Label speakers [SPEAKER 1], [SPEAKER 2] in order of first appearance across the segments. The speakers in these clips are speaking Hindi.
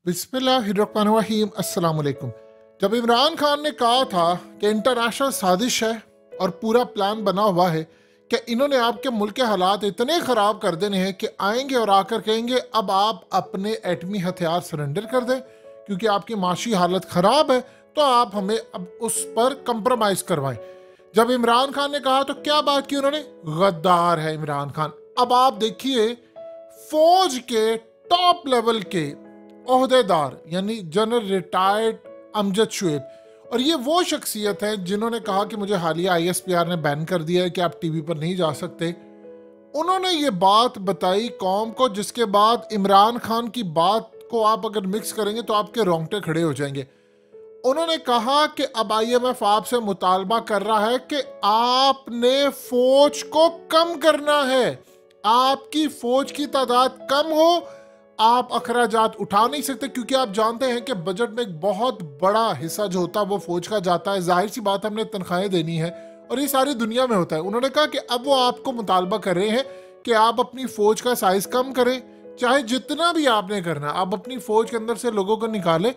[SPEAKER 1] बिस्मिल्लाहिर्रहमानिर्रहीम अस्सलाम वालेकुम। जब इमरान खान ने कहा था कि इंटरनेशनल साजिश है और पूरा प्लान बना हुआ है कि इन्होंने आपके मुल्क के हालात इतने ख़राब कर देने हैं कि आएंगे और आकर कहेंगे अब आप अपने एटमी हथियार सरेंडर कर दें क्योंकि आपकी माशी हालत ख़राब है, तो आप हमें अब उस पर कंप्रोमाइज़ करवाएं। जब इमरान खान ने कहा तो क्या बात की उन्होंने? गद्दार है इमरान खान। अब आप देखिए, फौज के टॉप लेवल के ओहदेदार यानी जनरल रिटायर्ड अमजद शुएब, और ये वो शख्सियत है जिन्होंने कहा कि मुझे हालिया ISPR ने बैन कर दिया है कि आप टीवी पर नहीं जा सकते। उन्होंने ये बात बताई कौम को, जिसके बाद इमरान खान की बात को आप अगर मिक्स करेंगे तो आपके रोंगटे खड़े हो जाएंगे। उन्होंने कहा कि अब IMF आपसे मुतालबा कर रहा है कि आपने फौज को कम करना है, आपकी फौज की तादाद कम हो, आप अखराजात उठा नहीं सकते क्योंकि आप जानते हैं कि बजट में एक बहुत बड़ा हिस्सा जो होता है वो फौज का जाता है। जाहिर सी बात, हमने तनख्वाहें देनी है और ये सारी दुनिया में होता है। उन्होंने कहा कि अब वो आपको मुतालबा कर रहे हैं कि आप अपनी फौज का साइज कम करें, चाहे जितना भी आपने करना, आप अपनी फौज के अंदर से लोगों को निकालें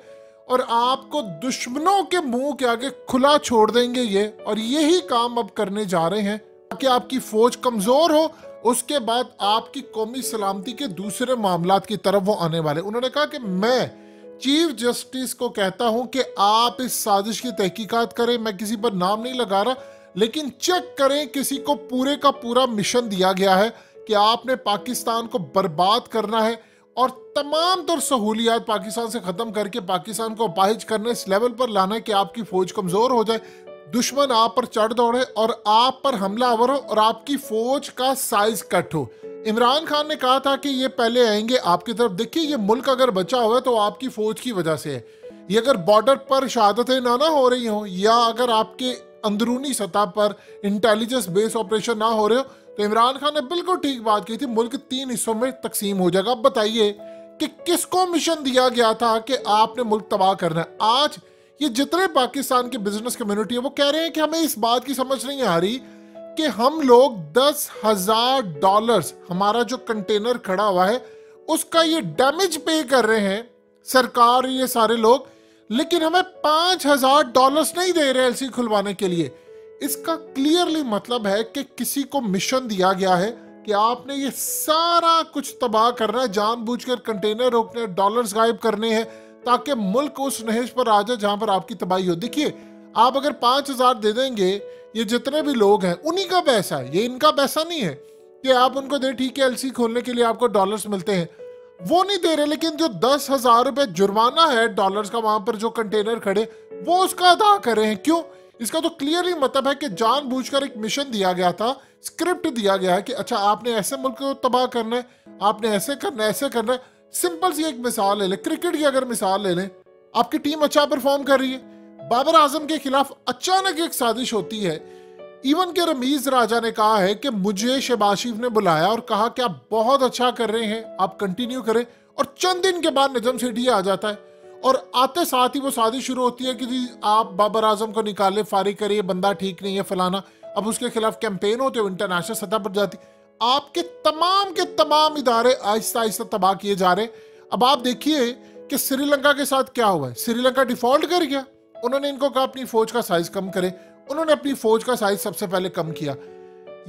[SPEAKER 1] और आपको दुश्मनों के मुंह के आगे खुला छोड़ देंगे ये, और यही काम अब करने जा रहे हैं ताकि आपकी फौज कमजोर हो। उसके बाद आपकी कौमी सलामती के दूसरे मामलात की तरफ वो आने वाले। उन्होंने कहा कि मैं चीफ जस्टिस को कहता हूं कि आप इस साजिश की तहकीकात करें, मैं किसी पर नाम नहीं लगा रहा, लेकिन चेक करें, किसी को पूरे का पूरा मिशन दिया गया है कि आपने पाकिस्तान को बर्बाद करना है और तमाम तर सहूलियात पाकिस्तान से खत्म करके पाकिस्तान को अपाहिज करने इस लेवल पर लाना है कि आपकी फौज कमजोर हो जाए, दुश्मन आप पर चढ़ दौड़े और आप पर हमलावर हो और आपकी फौज का साइज कट हो। इमरान खान ने कहा था कि ये पहले आएंगे आपकी तरफ। देखिए, ये मुल्क अगर बचा हुआ है तो आपकी फौज की वजह से है। ये अगर बॉर्डर पर शहादतें ना हो रही हो, या अगर आपके अंदरूनी सतह पर इंटेलिजेंस बेस ऑपरेशन ना हो रहे हो, तो इमरान खान ने बिल्कुल ठीक बात की थी, मुल्क 3 हिस्सों में तकसीम हो जाएगा। अब बताइए कि किसको मिशन दिया गया था कि आपने मुल्क तबाह करना है? आज ये जितने पाकिस्तान की बिजनेस कम्युनिटी है वो कह रहे हैं कि हमें इस बात की समझ नहीं आ रही कि हम लोग $10,000 हमारा जो कंटेनर खड़ा हुआ है उसका ये डैमेज पे कर रहे हैं सरकार, ये सारे लोग, लेकिन हमें $5,000 नहीं दे रहे LC खुलवाने के लिए। इसका क्लियरली मतलब है कि किसी को मिशन दिया गया है कि आपने ये सारा कुछ तबाह करना है, जानबूझकर कंटेनर रोकने, डॉलर्स गायब करने हैं ताकि मुल्क उस नहेज पर आ जाए जहां पर आपकी तबाही हो। देखिए, आप अगर 5,000 दे देंगे, ये जितने भी लोग हैं उन्हीं का पैसा है, ये इनका पैसा नहीं है कि आप उनको दे, ठीक है LC खोलने के लिए आपको डॉलर्स मिलते हैं, वो नहीं दे रहे। लेकिन जो 10,000 रुपए जुर्माना है डॉलर्स का वहां पर जो कंटेनर खड़े, वो उसका अदा कर रहे हैं। क्यों? इसका तो क्लियरली मतलब है कि जानबूझकर एक मिशन दिया गया था, स्क्रिप्ट दिया गया है कि अच्छा आपने ऐसे मुल्क को तबाह करना है, आपने ऐसे करना है, ऐसे करना है। सिंपल सी एक मिसाल ले लें, क्रिकेट की अगर मिसाल ले लें, आपकी टीम अच्छा परफॉर्म कर रही है, बाबर आजम के खिलाफ अचानक एक साजिश होती है। इवन के रमीज राजा ने कहा है कि मुझे शहबाज शरीफ ने बुलाया और कहा कि आप बहुत अच्छा कर रहे हैं, आप कंटिन्यू करें, और चंद दिन के बाद नजम सेठी आ जाता है और आते साथ ही वो साजिश शुरू होती है कि जी आप बाबर आजम को निकाले, फारिग करिए, बंदा ठीक नहीं है, फलाना। अब उसके खिलाफ कैंपेन होते हो, इंटरनेशनल सतह पर जाती, आपके के तमाम इदारे आहिस्ता आहिस्ता तबाह किए जा रहे। अब आप देखिए कि श्रीलंका के साथ क्या हुआ है। श्रीलंका डिफॉल्ट कर गया, उन्होंने इनको कहा अपनी फौज का साइज कम करें, उन्होंने अपनी फौज का साइज सबसे पहले कम किया।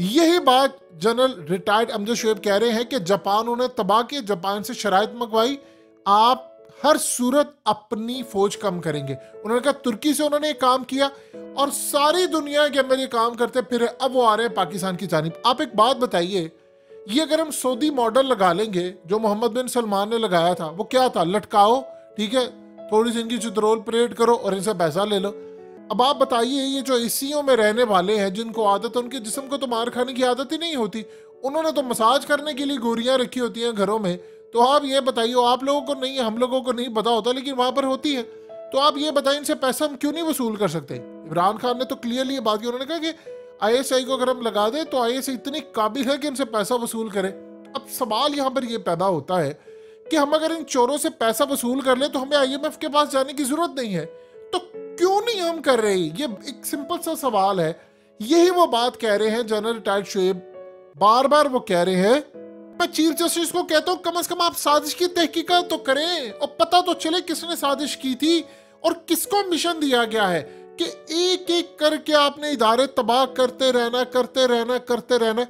[SPEAKER 1] यही बात जनरल रिटायर्ड अमजद शुएब कह रहे हैं कि जापान उन्हें तबाह किया, जापान से शराइत मंगवाई, आप हर सूरत अपनी फौज कम करेंगे। उन्होंने कहा तुर्की से उन्होंने काम किया और सारी दुनिया के अंदर ये काम करते फिर अब वो आ रहे हैं पाकिस्तान की जानिब। आप एक बात बताइए, ये अगर हम सऊदी मॉडल लगा लेंगे जो मोहम्मद बिन सलमान ने लगाया था, वो क्या था? लटकाओ, ठीक है, थोड़ी सी इनकी चित्रोल परेड करो और इनसे पैसा ले लो। अब आप बताइए, ये जो एसीओ में रहने वाले हैं जिनको आदत है, उनके जिस्म को तो मार खाने की आदत ही नहीं होती, उन्होंने तो मसाज करने के लिए गोरियां रखी होती हैं घरों में। तो आप ये बताइए, आप लोगों को नहीं है, हम लोगों को नहीं पता होता, लेकिन वहां पर होती है। तो आप ये बताइए, इनसे पैसा हम क्यों नहीं वसूल कर सकते? इमरान खान ने तो क्लियरली ये बात की, उन्होंने कहा कि ISI को अगर हम लगा दें तो ISI इतनी काबिल है कि इनसे पैसा वसूल करे। अब सवाल यहाँ पर ये पैदा होता है कि हम अगर इन चोरों से पैसा वसूल कर ले तो हमें IMF के पास जाने की जरूरत नहीं है, तो क्यों नहीं हम कर रहे? ये एक सिंपल सा सवाल है। यही वो बात कह रहे हैं जनरल रिटायर्ड शुएब, बार बार वो कह रहे हैं मैं चीफ जस्टिस को कहता हूँ कम से कम आप साजिश की तहकीकात तो करें और पता तो चले किसने साजिश की थी और किसको मिशन दिया गया है कि एक एक करके आपने इदारे तबाह करते रहना।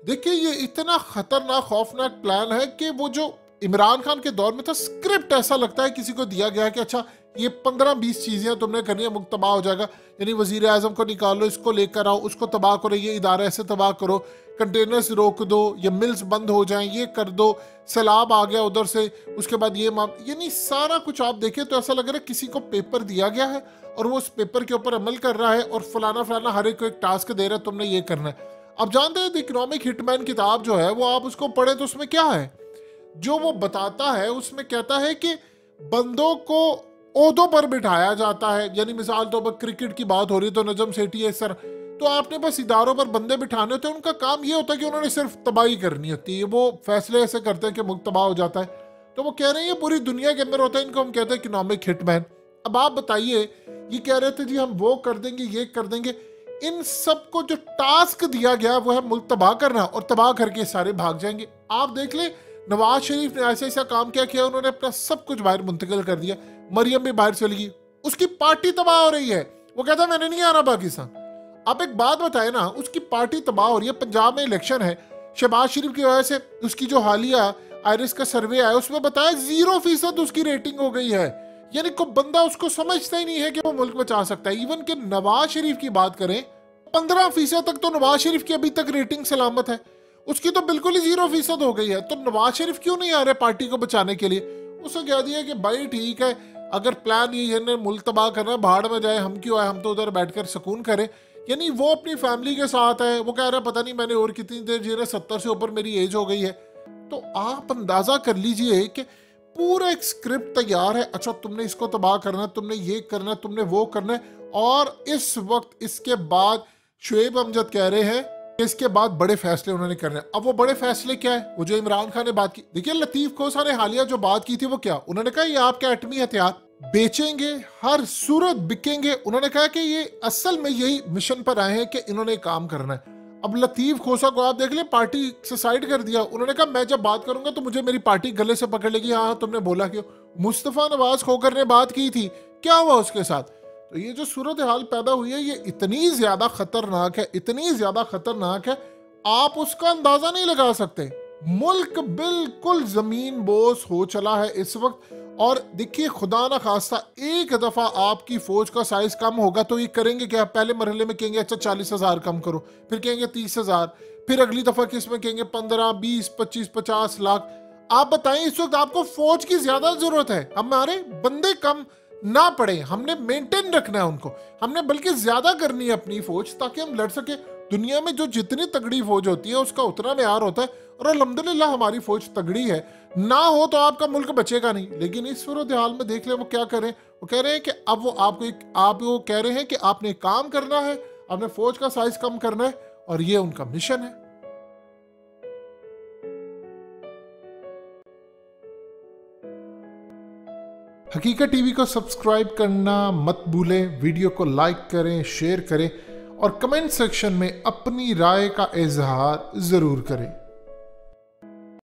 [SPEAKER 1] देखिए ये इतना खतरनाक खौफनाक प्लान है कि वो जो इमरान खान के दौर में था, स्क्रिप्ट ऐसा लगता है किसी को दिया गया है कि अच्छा ये 15-20 चीजें तुमने करनी है, मुल्क तबाह हो जाएगा। यानी वजीर आजम को निकालो, इसको लेकर आओ, उसको तबाह करो, ये इदारा ऐसे तबाह करो, कंटेनर्स रोक दो, ये मिल्स बंद हो जाएं, ये कर दो, सैलाब आ गया उधर से, उसके बाद ये यानी सारा कुछ आप देखें तो ऐसा लग रहा है किसी को पेपर दिया गया है और वो उस पेपर के ऊपर अमल कर रहा है और फलाना हर एक को एक टास्क दे रहा है, तुमने ये करना है। अब जानते हैं इकोनॉमिक हिटमैन किताब जो है वो आप उसको पढ़े तो उसमें क्या है, जो वो बताता है उसमें कहता है कि बंदों को ओहदों पर बिठाया जाता है। यानी मिसाल तौर पर क्रिकेट की बात हो रही तो नजम सेठी है सर, तो आपने बस इदारों पर बंदे बिठाने होते हैं, उनका काम ये होता है कि उन्होंने सिर्फ तबाही करनी होती है, वो फैसले ऐसे करते हैं कि मुल्क तबाह हो जाता है। तो वो कह रहे हैं ये पूरी दुनिया के अंदर होता है, इनको हम कहते हैं इकोनॉमिक हिटमैन। अब आप बताइए, ये कह रहे थे जी हम वो कर देंगे, ये कर देंगे, इन सबको जो टास्क दिया गया वो है मुल्क तबाह करना और तबाह करके सारे भाग जाएंगे। आप देख ले नवाज शरीफ ने ऐसा काम क्या किया, उन्होंने अपना सब कुछ बाहर मुंतकिल कर दिया, मरियम भी बाहर चली गई, उसकी पार्टी तबाह हो रही है, वो कहता है मैंने नहीं आना पाकिस्तान। आप एक बात बताए ना, उसकी पार्टी तबाह हो रही है, पंजाब में इलेक्शन है, शहबाज शरीफ की वजह से उसकी जो हालिया आयरिस का सर्वे आया उसमें बताया 0% उसकी रेटिंग हो गई है। यानी कोई बंदा उसको समझता ही नहीं है कि वो मुल्क बचा सकता है। इवन कि नवाज शरीफ की बात करें 15% तक तो नवाज शरीफ की अभी तक रेटिंग सलामत है, उसकी तो बिल्कुल ही 0% हो गई है। तो नवाज शरीफ क्यों नहीं आ रहे पार्टी को बचाने के लिए? उसने कह दिया कि भाई ठीक है, अगर प्लान ये है मुल्क तबाह करना, भाड़ में जाए, हम क्यों आए, हम तो उधर बैठकर सुकून करें। यानी वो अपनी फैमिली के साथ है, वो कह रहा है पता नहीं मैंने और कितनी देर जीना, 70 से ऊपर मेरी एज हो गई है। तो आप अंदाजा कर लीजिए कि पूरा एक स्क्रिप्ट तैयार है, अच्छा तुमने इसको तबाह करना, तुमने ये करना, तुमने वो करना है। और इस वक्त इसके बाद शुएब अमजद कह रहे हैं कि इसके बाद बड़े फैसले उन्होंने करने हैं। अब वो बड़े फैसले क्या है? वो जो इमरान खान ने बात की, देखिए लतीफ खोसा ने हालिया जो बात की थी वो क्या, उन्होंने कहा ये आपके एटमी हथियार बेचेंगे, हर सूरत बिकेंगे। उन्होंने कहा कि ये असल में यही मिशन पर आए हैं कि इन्होंने काम करना है। अब लतीफ खोसा को आप देख ले, पार्टी से साइड कर दिया। उन्होंने कहा मैं जब बात करूंगा तो मुझे मेरी पार्टी गले से पकड़ लेगी, हाँ तुमने बोला क्यों। मुस्तफा नवाज खोकर ने बात की थी, क्या हुआ उसके साथ? तो ये जो सूरत हाल पैदा हुई है ये इतनी ज्यादा खतरनाक है, इतनी ज्यादा खतरनाक है, आप उसका अंदाजा नहीं लगा सकते। मुल्क बिल्कुल जमीन बोस हो चला है इस वक्त। और देखिए खुदा ना खास्ता एक दफा आपकी फौज का साइज कम होगा तो ये करेंगे क्या, पहले मरहले में कहेंगे अच्छा 40,000 कम करो, फिर कहेंगे 30,000, फिर अगली दफा किसमें कहेंगे 15, 20, 25, 50 लाख। आप बताएं इस वक्त आपको फौज की ज्यादा जरूरत है, हमारे बंदे कम ना पड़े, हमने मेंटेन रखना है उनको, हमने बल्कि ज्यादा करनी है अपनी फौज ताकि हम लड़ सके। दुनिया में जो जितनी तगड़ी फौज होती है उसका उतना म्यार होता है और अल्हम्दुलिल्लाह हमारी फौज तगड़ी है। ना हो तो आपका मुल्क बचेगा नहीं। लेकिन इस सूरत हाल में देख ले वो क्या करें, वो कह रहे हैं कि अब वो आपको कह रहे हैं कि आपने काम करना है, आपने फौज का साइज कम करना है और ये उनका मिशन है। हकीकत टीवी को सब्सक्राइब करना मत भूलें, वीडियो को लाइक करें, शेयर करें और कमेंट सेक्शन में अपनी राय का इजहार जरूर करें।